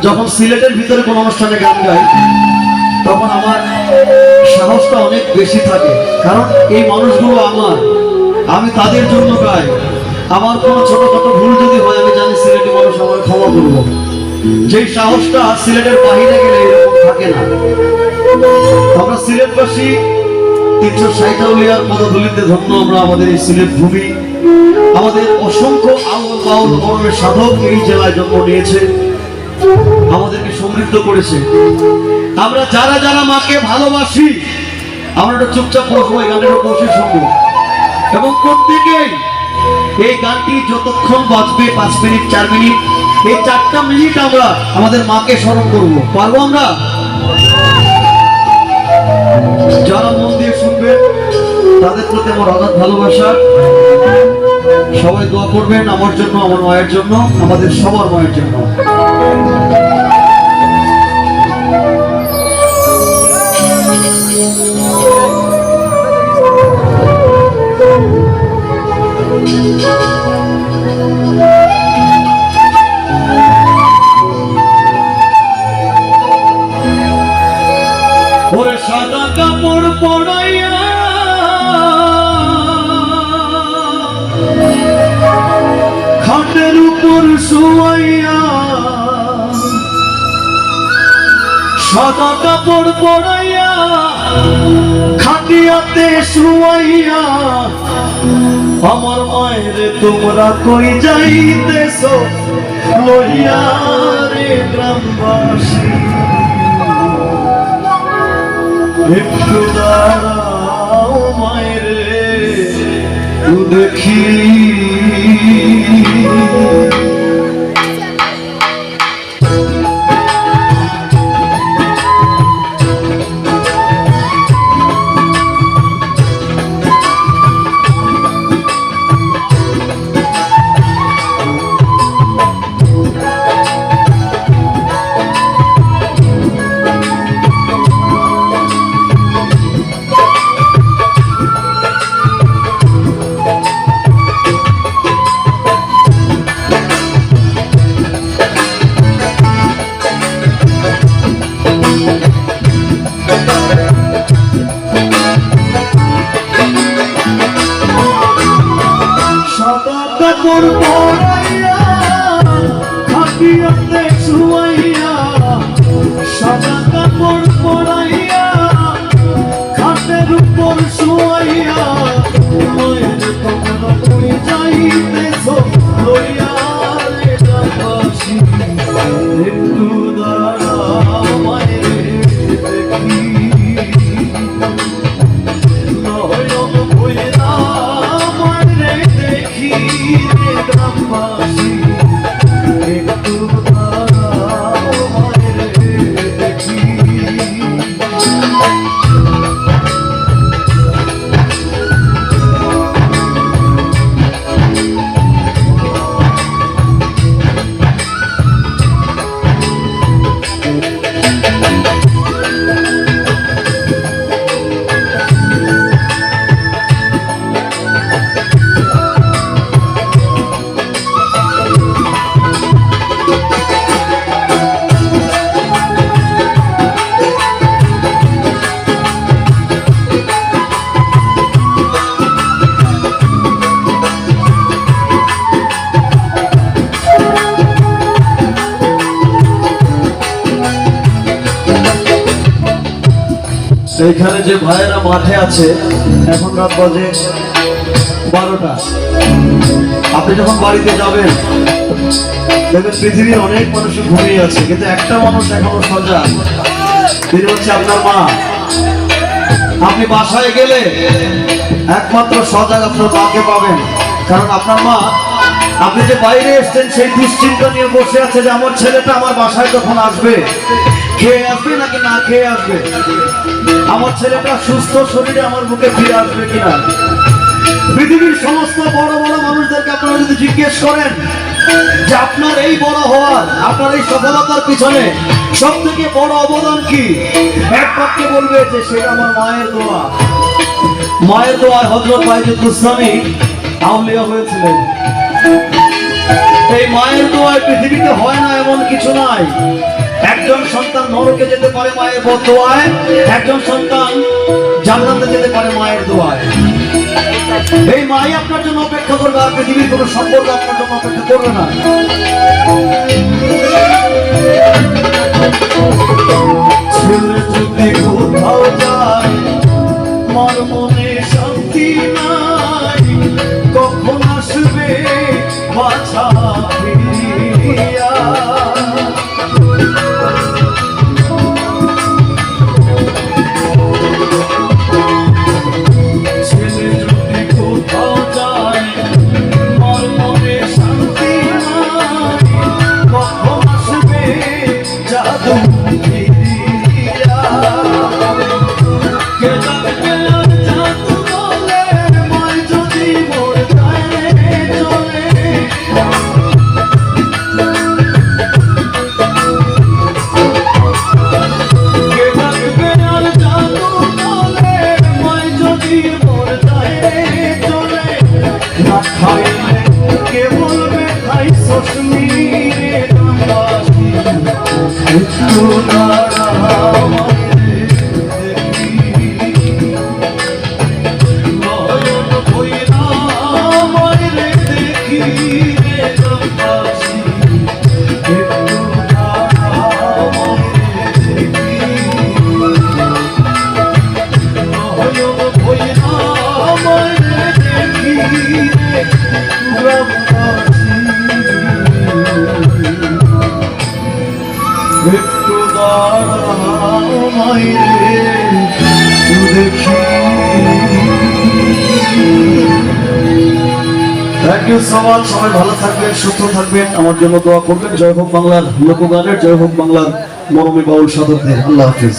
যখন সিলেটের ভিতরে কোনো অনুষ্ঠানে গান গাই তখন আমার সাহসটা অনেক বেশি থাকে, কারণ এই মানুষগুলো আমি তাদের জন্য গাই। আমার কোনো ছোটখাটো ভুল যদি হয় আমি জানি সিলেটি মানুষ আমার ক্ষমা করবো। যেই সাহসটা সিলেটের বাহিরে গেলে এরকম থাকে না। আমরা সিলেটবাসী 360 আউলিয়ার পদধূলিতে ধন্য। আমরা আমাদের এই সিলেট ভূমি, আমাদের অসংখ্য আউল বাউল বর্ণের সাধক এই জেলায় জন্ম নিয়েছে, আমাদেরকে সমৃদ্ধ করেছে। আমরা যারা যারা মাকে ভালোবাসি আমরা একটা চুপচাপ বসবো, এই গানের বসে শুনবো এবং প্রত্যেকেই এই গানটি যতক্ষণ বাজবে 5 মিনিট 4 মিনিট, এই 4টা মিনিট আমরা আমাদের মাকে স্মরণ করবো। পারবো আমরা? যারা মন দিয়ে শুনবে তাদের প্রতি আমার অগাধ ভালোবাসা। সবাই দোয়া করবেন আমার জন্য, আমার মায়ের জন্য, আমাদের সবার মায়ের জন্য। ওরে সাদা কাপড় পরাইয়া খাটের উপর শুয়াইয়া, সাদা কাপড় পরাইয়া খাটিয়াতে শুয়াইয়া, আমার মায়ের তোমরা কই যাইতেছো লইয়া রে গ্রামবাসী, একটু দাঁড়াও মায়ের দেখি। কাপড় পরাইয়া খাটিয়াতে শুয়াইয়া, সাদা কাপড় পরাইয়া খাটের উপর শুয়াইয়া, মায়ের তোমরা কই যাইতেছো লইয়া রে গ্রামবাসী, একটু দাঁড়াও মায়ের দেখি। নয়ন ভইরা মায়ের দেখি রে গ্রামবাসী, একটু দাঁড়াও মায়ের দেখি। এইখানে যে ভাইয়েরা মাঠে আছে, এখন রাত বাজে 12টা। আপনি যখন বাড়িতে যাবেন দেখবেন পৃথিবীর অনেক মানুষ ঘুমিয়ে আছে, কিন্তু একটা মানুষ এখনো সজাগ, তিনি হচ্ছে আপনার মা। আপনি বাসায় গেলে একমাত্র সজাগ আপনার মাকে পাবেন, কারণ আপনার মা, আপনি যে বাইরে এসছেন সেই দুশ্চিন্তা নিয়ে বসে আছে যে আমার ছেলেটা আমার বাসায় কখন আসবে, খেয়ে আসবে নাকি না খেয়ে আসবে, আমার ছেলেটা সুস্থ শরীরে আমার বুকে ফিরে আসবে কিনা। পৃথিবীর সমস্ত বড় বড় মানুষদেরকে আপনারা যদি জিজ্ঞেস করেন যে আপনার এই বড় হওয়ার, আপনার এই সফলতার পিছনে সব থেকে বড় অবদান কি, এক বাক্যে বলবে যে সেটা আমার মায়ের দোয়া। মায়ের দোয়ায় হযরত বাইতুল গোস্বামী আউলিয়া হয়েছিলেন। এই মায়ের দোয়ায় পৃথিবীতে হয় না এমন কিছু নাই। একজন সন্তান নরকে যেতে পারে মায়ের দোয়ায়, একজন সন্তান জান্নাতে যেতে পারে মায়ের দোয়ায়। এই মাই আপনার জন্য অপেক্ষা করবে, আর পৃথিবীর কোনো সম্পর্ক আপনার জন্য অপেক্ষা করবে না। ছেলে যদি কোথাও যায়, মার মনে শান্তি নাই, কখন আসবে বাছা ফিরিয়া। ছেলে যদি কোথাও যায়, মার মনে শান্তি নাই, কখন আসবে জাদু ফিরিয়া। কে জানবে আর জাদু বলে, মায় যদি মোর গায়ে চলে। কে জানবে আর জাদু বলে, মায় যদি মোর গায়ে চলে। না খাইলে কে বলবে খাইছস মিরে গ্রামবাসী, একটু দাঁড়াও একটু দাঁড়াও মাইরে দেখি। Thank you so much. সবাই ভালো থাকবেন, সুস্থ থাকবেন, আমার জন্য দোয়া করবেন। জয় হোক বাংলার লোকগানের, জয় হোক বাংলার মরমী বাউল সাধকদের। আল্লাহ হাফিজ।